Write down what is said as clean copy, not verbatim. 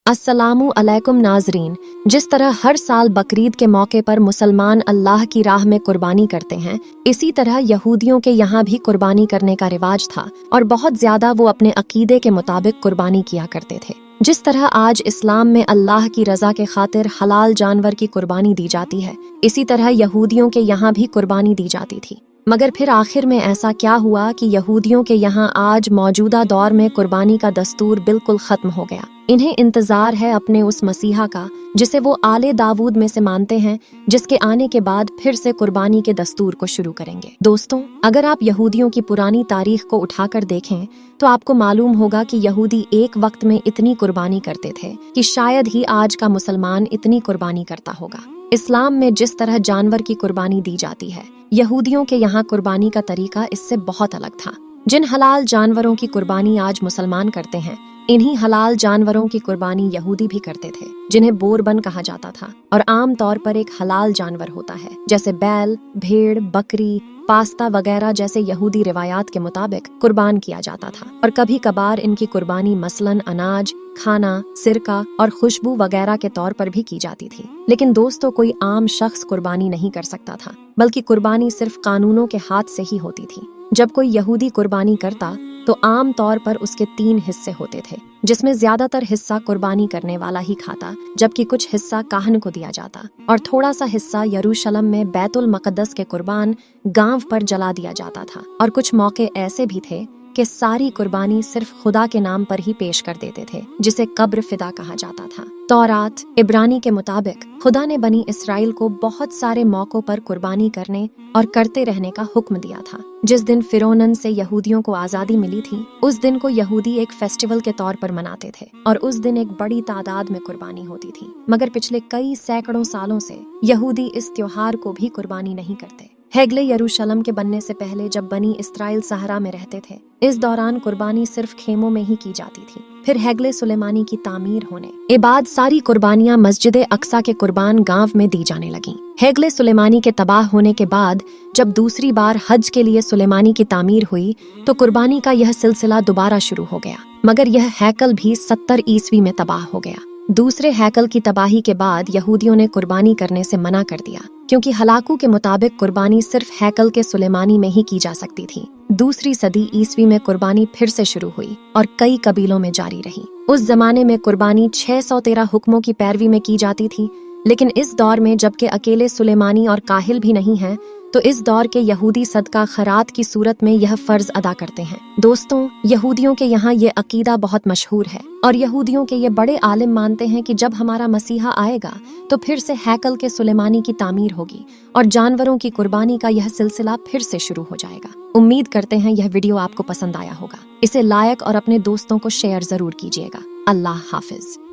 अस्सलामु अलैकुम नाजरीन। जिस तरह हर साल बकरीद के मौके पर मुसलमान अल्लाह की राह में कुर्बानी करते हैं, इसी तरह यहूदियों के यहाँ भी कुर्बानी करने का रिवाज था और बहुत ज्यादा वो अपने अकीदे के मुताबिक कुर्बानी किया करते थे। जिस तरह आज इस्लाम में अल्लाह की रजा के खातिर हलाल जानवर की कुर्बानी दी जाती है, इसी तरह यहूदियों के यहाँ भी कुर्बानी दी जाती थी। मगर फिर आखिर में ऐसा क्या हुआ कि यहूदियों के यहाँ आज मौजूदा दौर में कुर्बानी का दस्तूर बिल्कुल खत्म हो गया। इन्हें इंतजार है अपने उस मसीहा का जिसे वो आले दाऊद में से मानते हैं, जिसके आने के बाद फिर से कुर्बानी के दस्तूर को शुरू करेंगे। दोस्तों, अगर आप यहूदियों की पुरानी तारीख को उठाकर देखें तो आपको मालूम होगा कि यहूदी एक वक्त में इतनी कुर्बानी करते थे कि शायद ही आज का मुसलमान इतनी कुर्बानी करता होगा। इस्लाम में जिस तरह जानवर की कुर्बानी दी जाती है, यहूदियों के यहाँ कुर्बानी का तरीका इससे बहुत अलग था। जिन हलाल जानवरों की कुर्बानी आज मुसलमान करते हैं, इन्हीं हलाल जानवरों की कुर्बानी यहूदी भी करते थे, जिन्हें बोरबन कहा जाता था। और आम तौर पर एक हलाल जानवर होता है, जैसे बैल, भेड़, बकरी, पास्ता वगैरह जैसे यहूदी रिवायात के मुताबिक कुर्बान किया जाता था। और कभी कभार इनकी कुर्बानी मसलन अनाज, खाना, सिरका और खुशबू वगैरह के तौर पर भी की जाती थी। लेकिन दोस्तों, कोई आम शख्स कुर्बानी नहीं कर सकता था, बल्कि कुर्बानी सिर्फ कानूनों के हाथ से ही होती थी। जब कोई यहूदी कुर्बानी करता तो आम तौर पर उसके 3 हिस्से होते थे, जिसमें ज्यादातर हिस्सा कुर्बानी करने वाला ही खाता, जबकि कुछ हिस्सा काहन को दिया जाता और थोड़ा सा हिस्सा यरूशलेम में बैतुल मक़दस के कुर्बान गांव पर जला दिया जाता था। और कुछ मौके ऐसे भी थे कि सारी कुर्बानी सिर्फ खुदा के नाम पर ही पेश कर देते थे, जिसे कब्र फिदा कहा जाता था। तौरात इब्रानी के मुताबिक खुदा ने बनी इसराइल को बहुत सारे मौकों पर कुर्बानी करने और करते रहने का हुक्म दिया था। जिस दिन फिरौन से यहूदियों को आजादी मिली थी, उस दिन को यहूदी एक फेस्टिवल के तौर पर मनाते थे और उस दिन एक बड़ी तादाद में कुर्बानी होती थी। मगर पिछले कई सैकड़ों सालों से यहूदी इस त्योहार को भी कुर्बानी नहीं करते। हेगले यरूशलेम के बनने से पहले जब बनी इसराइल सहरा में रहते थे, इस दौरान कुर्बानी सिर्फ खेमों में ही की जाती थी। फिर हेगले सुलेमानी की तामीर होने के बाद सारी कुर्बानियां मस्जिद अक्सा के कुर्बान गांव में दी जाने लगीं। हेगले सुलेमानी के तबाह होने के बाद जब दूसरी बार हज के लिए सुलेमानी की तामीर हुई तो कुर्बानी का यह सिलसिला दोबारा शुरू हो गया। मगर यह हैकल भी 70 ईस्वी में तबाह हो गया। दूसरे हैकल की तबाही के बाद यहूदियों ने कुर्बानी करने से मना कर दिया, क्योंकि हलाकू के मुताबिक कुर्बानी सिर्फ हैकल के सुलेमानी में ही की जा सकती थी। दूसरी सदी ईस्वी में कुर्बानी फिर से शुरू हुई और कई कबीलों में जारी रही। उस जमाने में कुर्बानी 613 हुक्मों की पैरवी में की जाती थी। लेकिन इस दौर में जबकि अकेले सुलेमानी और काहिल भी नहीं हैं, तो इस दौर के यहूदी सदका खरात की सूरत में यह फर्ज अदा करते हैं। दोस्तों, यहूदियों के यहाँ ये अकीदा बहुत मशहूर है और यहूदियों के ये बड़े आलिम मानते हैं कि जब हमारा मसीहा आएगा तो फिर से हैकल के सुलेमानी की तामीर होगी और जानवरों की कुर्बानी का यह सिलसिला फिर से शुरू हो जाएगा। उम्मीद करते हैं यह वीडियो आपको पसंद आया होगा। इसे लाइक और अपने दोस्तों को शेयर जरूर कीजिएगा। अल्लाह हाफिज।